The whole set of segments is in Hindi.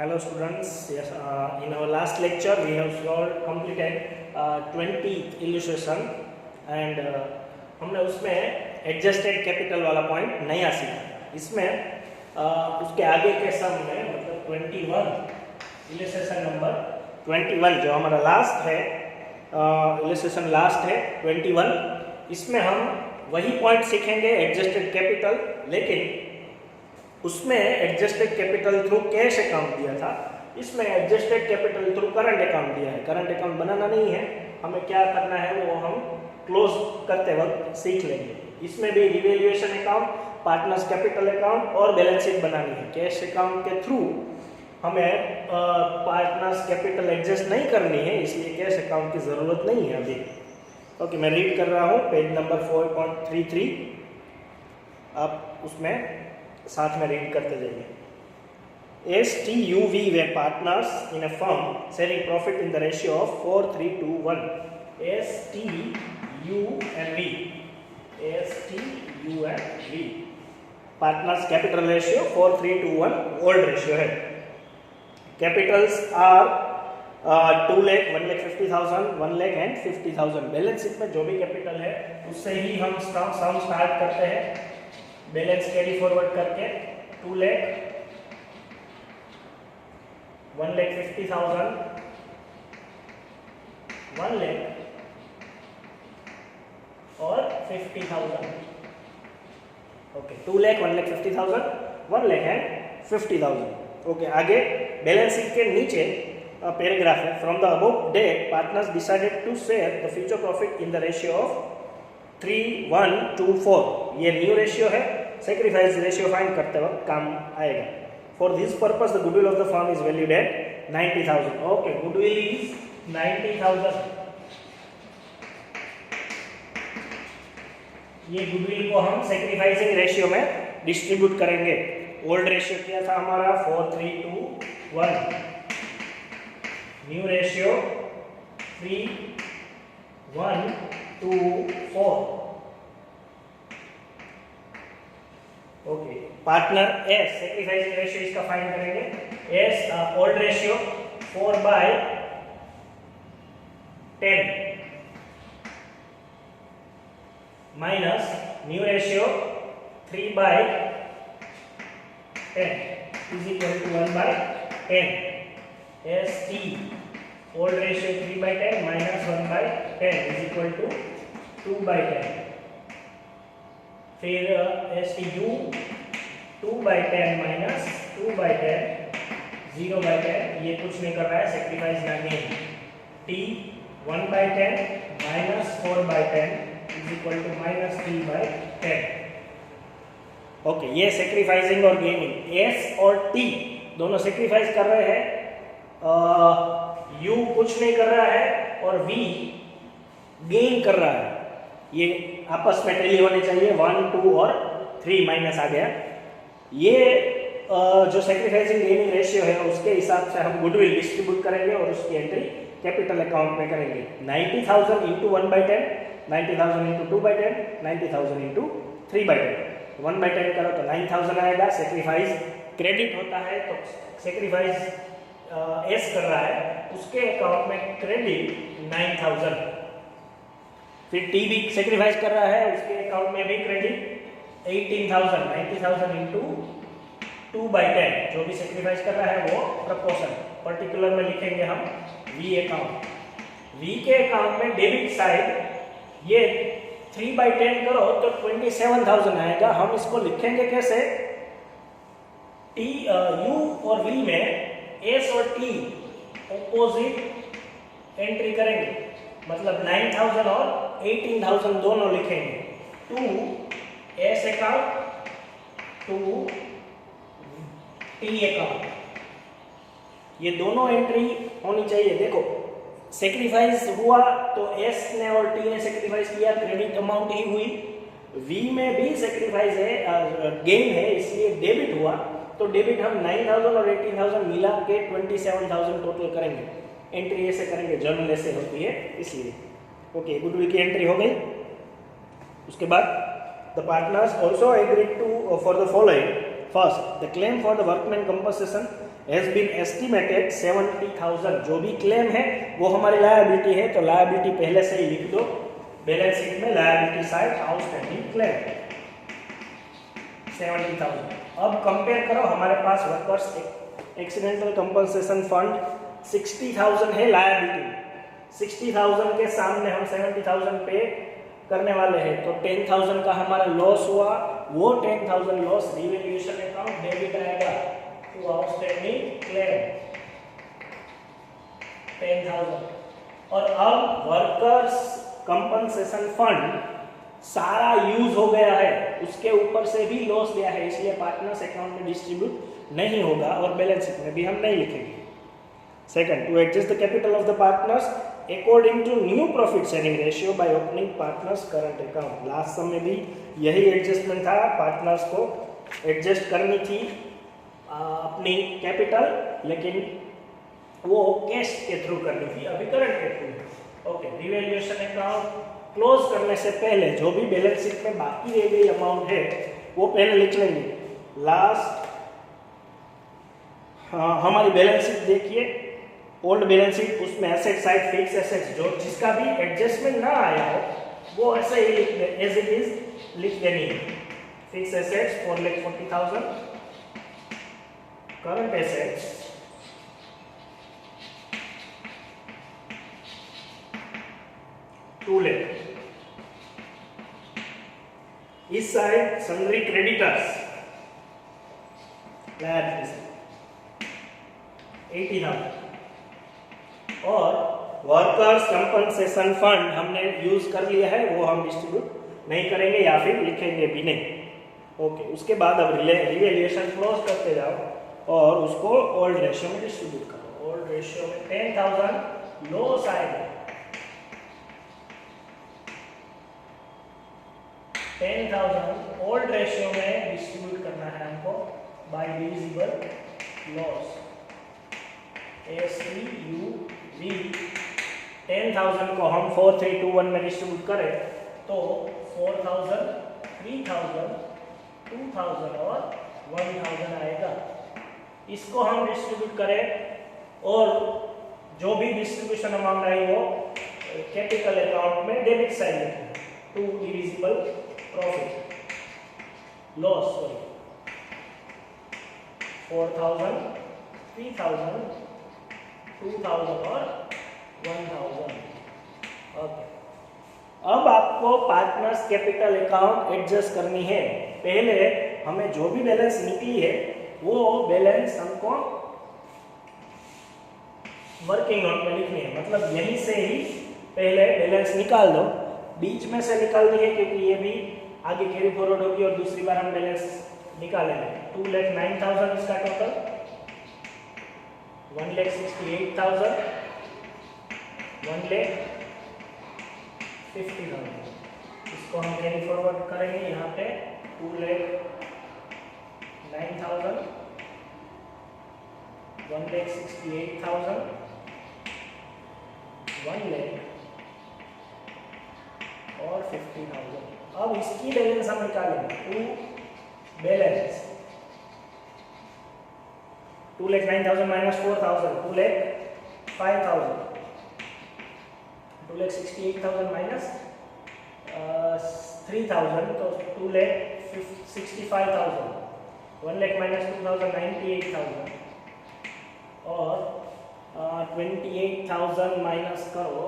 Hello students, yes, in our last lecture we have completed 20th illustration and हमने उसमें एडजस्टेड कैपिटल वाला पॉइंट नया सीखा। इसमें उसके आगे के सम में मतलब 21 इलस्ट्रेशन नंबर 21 जो हमारा लास्ट है, इलस्ट्रेशन लास्ट है 21, इसमें हम वही पॉइंट सीखेंगे एडजस्टेड कैपिटल, लेकिन उसमें adjusted capital through cash account दिया था, इसमें adjusted capital through current account दिया है। करंट अकाउंट बनाना नहीं है, हमें क्या करना है वो हम क्लोज करते वक्त सीख लेंगे। इसमें भी revaluation account, partners capital account और बैलेंस शीट बनानी है। कैश अकाउंट के थ्रू हमें पार्टनर्स कैपिटल एडजस्ट नहीं करनी है, इसलिए कैश अकाउंट की ज़रूरत नहीं है अभी। ओके, मैं रीड कर रहा हूँ पेज नंबर 4.33, आप उसमें साथ में रीड करते जाइए। STUV were partners in a firm sharing profit in the ratio of 4:3:1. STUV partners capital ratio 4:3:1 old ratio है। Capitals are 2 lakh, 1,50,000, 1 lakh and 50,000। Balance sheet में जो भी कैपिटल है उससे ही हम सम स्टार्ट करते हैं। बैलेंस कैरी फॉरवर्ड करके 2 लाख, 1,50,000, 1 लाख और 50,000। Okay, 2 lakh, 1,50,000, 1 lakh and 50,000। Okay, आगे बैलेंस शीट के नीचे पैराग्राफ है। From the above date partners decided to share the future profit in the ratio of 3:1:4। ये न्यू रेशियो है, सैक्रिफाइस रेशियो फाइंड करते वक्त काम आएगा। For this purpose the goodwill of the firm is valued at 90,000। Okay, goodwill is 90,000। ये गुडविल को हम सैक्रिफाइसिंग रेशियो में डिस्ट्रीब्यूट करेंगे। ओल्ड रेशियो क्या था हमारा 4:3:1, new ratio 3:1:4। Okay, partner S sacrificing ratio इसका फाइंड करेंगे। S old ratio 4/10 minus new ratio 3/10 is equal to 1/10। S T old ratio 3/10 minus 1/10 is equal to 2/10। फिर STU 2/10 माइनस 2/10, 0/10, ये कुछ नहीं कर रहा है, सेक्रीफाइस करनी है। T 1/10 minus 4/10 is equal to minus 3/10। Okay, ये सेक्रीफाइसिंग और गेनिंग, S और T दोनों सेक्रीफाइस कर रहे हैं, U कुछ नहीं कर रहा है और V गेन कर रहा है। ये आपस में टैली होने चाहिए, 1, 2 और 3 माइनस आ गया। ये जो सैक्रिफाइसिंग गेनिंग रेशियो है उसके हिसाब से हम गुडविल डिस्ट्रीब्यूट करेंगे और उसकी एंट्री कैपिटल अकाउंट में करेंगे। 90,000 इंटू 1/10, 90,000 इंटू 2/10, 90,000 इंटू 3/10। 1/10 करो तो 9,000 आएगा। सैक्रिफाइस क्रेडिट होता है तो सैक्रिफाइस एस कर रहा है, उसके अकाउंट में क्रेडिट 9,000। फिर टी भी सेक्रीफाइस कर रहा है, उसके अकाउंट में भी क्रेडिट 18,000। 90,000 इंटू 2/10, जो भी सेक्रीफाइस कर रहा है वो प्रपोर्शन पर्टिकुलर में लिखेंगे हम वी अकाउंट। वी के अकाउंट में डेबिट साइड ये 3/10 करो तो 27,000 आएगा। हम इसको लिखेंगे कैसे? टी यू और वी में एस और टी ऑपोजिट एंट्री करेंगे, मतलब 9,000 और 18,000 दोनों लिखेंगे। 2 एस अकाउंट, 2 टी अकाउंट, ये दोनों एंट्री होनी चाहिए। देखो सेक्रीफाइस हुआ तो एस ने और टी ने सेक्रीफाइस किया, क्रेडिट अमाउंट ही हुई। वी में भी सेक्रीफाइस है, गेन है, इसलिए डेबिट हुआ, तो डेबिट हम 9,000 और 18,000 मिला के 27,000 टोटल करेंगे। एंट्री ऐसे करेंगे, जर्नल ऐसे होती है इसलिए। ओके, गुडविल की एंट्री हो गई। उसके बाद the partners also agreed to for the following. First, the claim for the workman compensation has been estimated 70,000। जो भी क्लेम है वो हमारी लायबिलिटी है, तो लायबिलिटी पहले से ही लिख दो बैलेंस शीट में, लायबिलिटी साइड आउटस्टैंडिंग क्लेम 70,000। अब कंपेयर करो, हमारे पास वर्कर्स एक्सीडेंटल कंपनसेशन फंड 60,000 है लायबिलिटी, 60,000 के सामने हम 70,000 पे करने वाले हैं, तो 10,000 का हमारा लॉस हुआ, वो 10,000 लॉस रिवैल्यूएशन अकाउंट डेबिट आएगा टू आउटस्टैंडिंग क्लेम 10,000। और अब वर्कर्स कंपनसेशन फंड सारा यूज हो गया है, उसके ऊपर से भी लॉस गया है, इसलिए पार्टनर्स अकाउंट में डिस्ट्रीब्यूट नहीं होगा और बैलेंस शीट में भी हम नहीं लिखेंगे। Second, to adjust the capital of the partners according to new profit sharing ratio by opening partners current account. Last sum में भी यही एडजस्टमेंट था, पार्टनर्स को एडजस्ट करनी थी अपनी कैपिटल, लेकिन वो कैश के थ्रू करनी थी, अभी करंट के through. Okay, revaluation account close करने से पहले जो भी बैलेंस शीट में बाकी रह गई अमाउंट है वो पहले लिख लेंगे। लास्ट हमारी बैलेंस शीट देखिए, ओल्ड बैलेंस शीट, उसमें एसेट साइड फिक्स एसेट्स जो जिसका भी एडजस्टमेंट ना आया हो वो ऐसे ही लिख दे, एज इट इज लिख देनी है। Fix assets 4,40,000, current assets 2 lakh, इस साइड सन्ड्री क्रेडिटर्स 80,000 और वर्कर्स कंपनसेशन फंड हमने यूज कर लिया है, वो हम डिस्ट्रीब्यूट नहीं करेंगे या फिर लिखेंगे भी नहीं। ओके, उसके बाद अब रिवैल्यूएशन क्लोज करते जाओ और उसको ओल्ड रेशियो में डिस्ट्रीब्यूट करो। ओल्ड रेशियो में 10,000 लॉस आएगा, 10,000 ओल्ड रेशियो में डिस्ट्रीब्यूट करना है हमको बाय डिविजिबल लॉस, SCUV। 10,000 को हम 4, 3, 2, 1 में डिस्ट्रीब्यूट करें तो 4,000, 3,000, 2,000 और 1,000 आएगा। इसको हम डिस्ट्रीब्यूट करें और जो भी डिस्ट्रीब्यूशन अमाउंट आई वो कैपिटल अकाउंट में डेबिट साइड लिखें, to divisible profit loss, sorry 4,000, 3,000, 2,000 और 1,000। ओके, अब आपको पार्टनर्स कैपिटल अकाउंट एडजस्ट करनी है। पहले हमें जो भी बैलेंस निकली है वो बैलेंस हमको वर्किंग नोट में लिखनी है, मतलब यहीं से ही पहले बैलेंस निकाल दो, बीच में से निकालनी है क्योंकि ये भी आगे कैरी फॉरवर्ड होगी और दूसरी बार हम बैलेंस निकालेंगे। 2,09,000 इसका टोटल, 1,68,000, 1,50,000। इसको हम कैरी फॉरवर्ड करेंगे यहाँ पे 2,09,000, 1,68,000, 1,00,000 और 50,000। अब इसकी बैलेंस हम निकालेंगे, टू बैलेंस 2,09,000 माइनस 4,000, 2,05,000, 2,68,000 माइनस 3,000 तो 2,65,000, 1,00,000 माइनस 2,000, 98,000 और 28,000 माइनस करो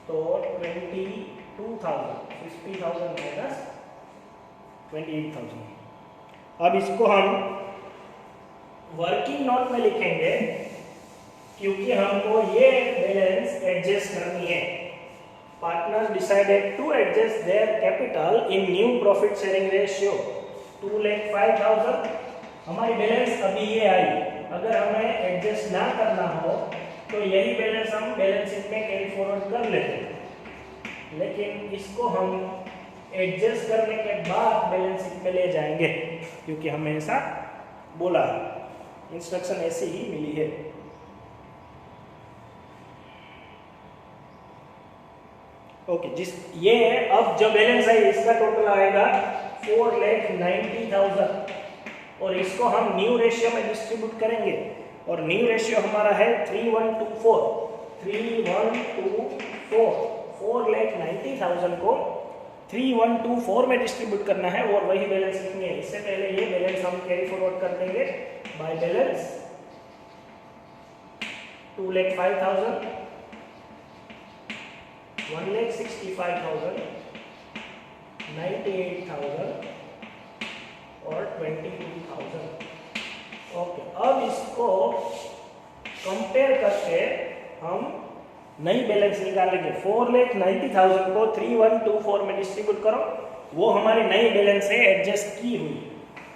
तो 22,000, 50,000 माइनस 28,000। अब इसको हम वर्किंग नोट में लिखेंगे क्योंकि हमको ये बैलेंस एडजस्ट करनी है। Partners decided to adjust their capital in new profit sharing ratio 2,05,000। हमारी बैलेंस अभी ये आई, अगर हमें एडजस्ट ना करना हो तो यही बैलेंस हम बैलेंस शीट में कैरी फॉरवर्ड कर लेते हैं, लेकिन इसको हम एडजस्ट करने के बाद बैलेंस शीट में ले जाएंगे क्योंकि हमें ऐसा बोला है, इंस्ट्रक्शन ऐसी ही मिली है। ओके, जिस ये अब जो बैलेंस है इसका टोटल आएगा 4,90,000, और इसको हम न्यू रेशियो में डिस्ट्रीब्यूट करेंगे और न्यू रेशियो हमारा है 3124। 3124 4,90,000 को 3124 में डिस्ट्रीब्यूट करना है और वही बैलेंस लिखनी है। इससे पहले ये बैलेंस हम कैरी फॉरवर्ड कर देंगे बाय बैलेंस 2,05,000, 1,65,000, 98,000 और 22,000। ओके, अब इसको कंपेयर करके हम नई बैलेंस निकालेंगे। 4,90,000 को 3124 में डिस्ट्रीब्यूट करो, वो हमारी नई बैलेंस है एडजस्ट की हुई।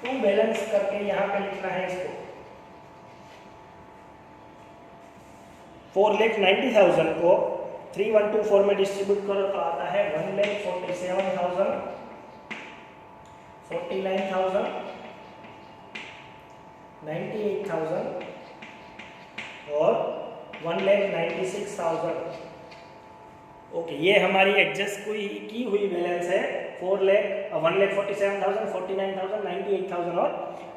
तो बैलेंस करके यहाँ पे लिखना है इसको। 4,90,000 को 3124 में डिस्ट्रीब्यूट करो तो आता है 1,47,000, 49,000, 98,000 और 1,96,000। ओके, ये हमारी एडजस्ट की हुई बैलेंस है। 1,47,000, 49,000, 98,000 और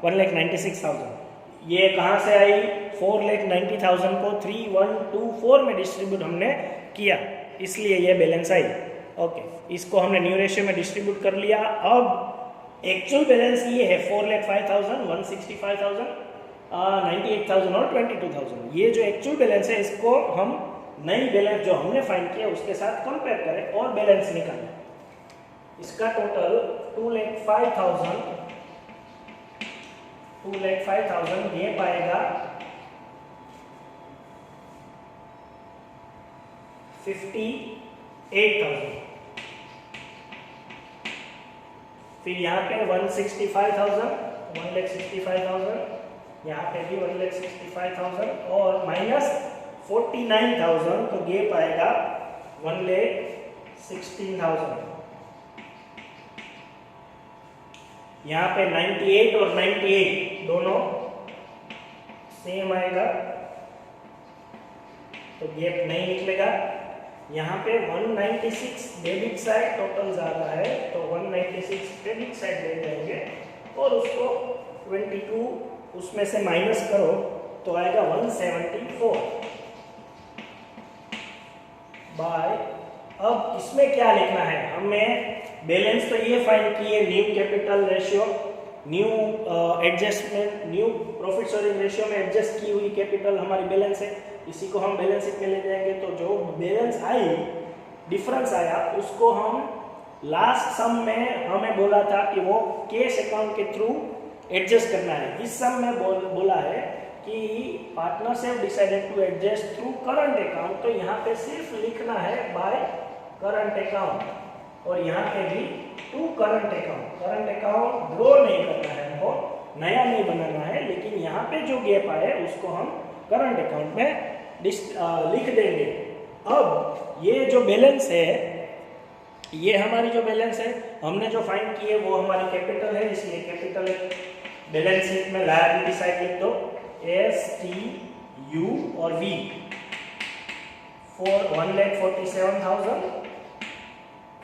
1,96,000। ये कहाँ से आई? 4,90,000 को 3124 में डिस्ट्रीब्यूट हमने किया, इसलिए ये बैलेंस आई। ओके, इसको हमने न्यू रेशियो में डिस्ट्रीब्यूट कर लिया। अब एक्चुअल बैलेंस ये है 4,05,000, 165,000, 98,000 और 22,000। ये जो एक्चुअल बैलेंस है इसको हम नई बैलेंस जो हमने फाइंड किया उसके साथ कंपेयर करें और बैलेंस निकालें। इसका टोटल 2,05,000 ये पाएगा 58,000। फिर यहाँ पे 165,000, 1,65,000, यहाँ पे भी 1,65,000 और माइनस 49,000 तो ये पाएगा 1,16,000। यहाँ पे 98 और 98 दोनों सेम आएगा तो गैप नहीं निकलेगा। यहाँ पे 196 डेबिट साइड टोटल ज़्यादा है तो 196 क्रेडिट साइड ले जाएंगे और उसको 22 उसमें से माइनस करो तो आएगा 174 बाय। अब इसमें क्या लिखना है हमें? बैलेंस तो ये फाइंड किए, new capital ratio, new adjustment, new profit sharing ratio में एडजस्ट की हुई कैपिटल हमारी बैलेंस है। इसी को हम बैलेंस शीट में ले जाएंगे तो जो बैलेंस आई, डिफरेंस आया, उसको हम लास्ट सम में हमें बोला था कि वो कैश अकाउंट के थ्रू एडजस्ट करना है। इस सम में बोला है कि partners have decided to adjust through current account, तो यहाँ पे सिर्फ लिखना है बाय करंट अकाउंट और यहाँ पे भी to current account. Current account draw नहीं करना है, हमको नया नहीं बनाना है, लेकिन यहाँ पे जो गैप आए उसको हम करंट अकाउंट में लिख देंगे। अब ये जो बैलेंस है, ये हमारी जो बैलेंस है हमने जो फाइंड की है वो हमारी कैपिटल है, इसलिए कैपिटल बैलेंस शीट में लायबिलिटी साइड लिख दो STU और V for 1,47,000,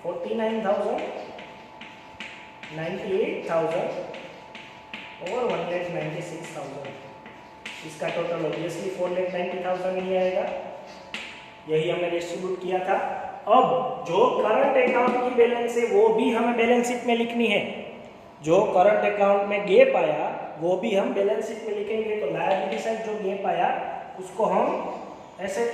49,000, 98,000 और 1,96,000। इसका टोटल ऑब्वियसली 4,90,000 ही आएगा, यही हमने डिस्ट्रीब्यूट किया था। अब जो करंट अकाउंट की बैलेंस है वो भी हमें बैलेंस शीट में लिखनी है। जो करंट अकाउंट में गैप आया वो भी हम बैलेंस शीट में लिखेंगे। तो लायबिलिटी साइड जो गैप आया उसको हम ऐसे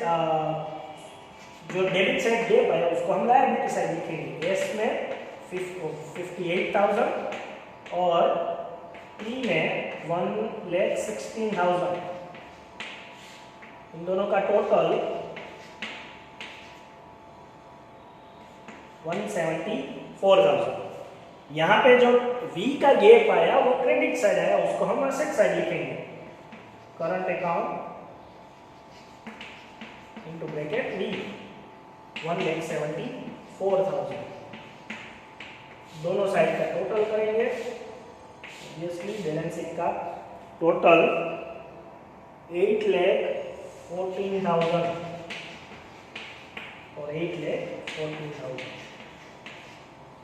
जो डेबिट साइड गैप आया उसको हम लायबिलिटी साइड लिखेंगे। एस में 58,000 और टी में 1,16,000। इन दोनों का टोटल 174,000। यहाँ पे जो V का गैप आया वो क्रेडिट साइड आया, उसको हम असेट साइड लिखेंगे। Current account into bracket V 1,74,000। दोनों साइड का टोटल करेंगे। ऑब्वियसली बैलेंस शीट का टोटल 8,14,000 और 8,14,000।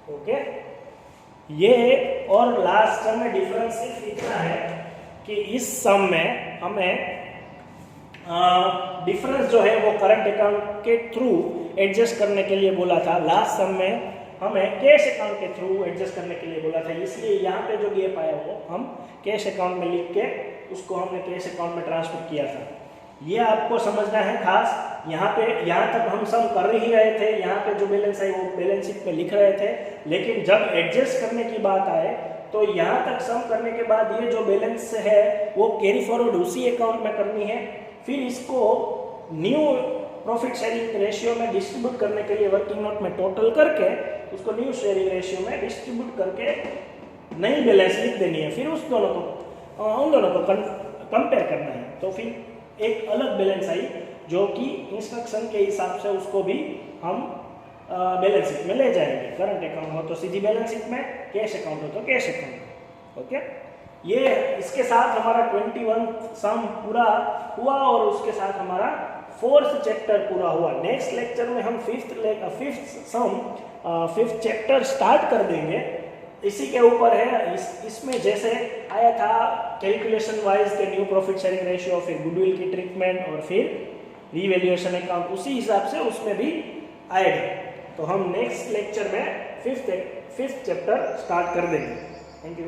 ओके, ये और लास्ट सम में डिफरेंस सिर्फ इतना है कि इस सम में हमें डिफरेंस जो है वो करंट अकाउंट के थ्रू एडजस्ट करने के लिए बोला था। लास्ट सम में हमें कैश अकाउंट के थ्रू एडजस्ट करने के लिए बोला था, इसलिए यहाँ पे जो गैप आया वो हम कैश अकाउंट में लिख के उसको हमने कैश अकाउंट में ट्रांसफर किया था। ये आपको समझना है खास। यहाँ तक हम सम कर ही रहे थे, यहाँ पे जो बैलेंस है वो बैलेंस शीट में लिख रहे थे, लेकिन जब एडजस्ट करने की बात आए तो यहाँ तक सम करने के बाद ये जो बैलेंस है वो कैरी फॉरवर्ड उसी अकाउंट में करनी है। फिर इसको न्यू प्रॉफिट शेयरिंग रेशियो में डिस्ट्रीब्यूट करने के लिए वर्किंग नोट में टोटल करके उसको न्यू शेयरिंग रेशियो में डिस्ट्रीब्यूट करके नई बैलेंस लिख देनी है। फिर उन दोनों को कंपेयर करना है। तो फिर एक अलग बैलेंस आई जो कि इंस्ट्रक्शन के हिसाब से उसको भी हम बैलेंस शीट में ले जाएंगे। करंट अकाउंट हो तो सीधी बैलेंस शीट में, कैश अकाउंट हो तो कैश अकाउंट। ओके, ये इसके साथ हमारा 21 सम पूरा हुआ और उसके साथ हमारा 4th चैप्टर पूरा हुआ। नेक्स्ट लेक्चर में हम 5th चैप्टर स्टार्ट कर देंगे। इसी के ऊपर है, इसमें जैसे आया था कैलकुलेशन वाइज के न्यू प्रॉफिट शेयरिंग रेशियो, फिर गुडविल की ट्रीटमेंट और फिर रीवैल्यूएशन अकाउंट, उसी हिसाब से उसमें भी आएगा। तो हम नेक्स्ट लेक्चर में 5th चैप्टर स्टार्ट कर देंगे। Thank you.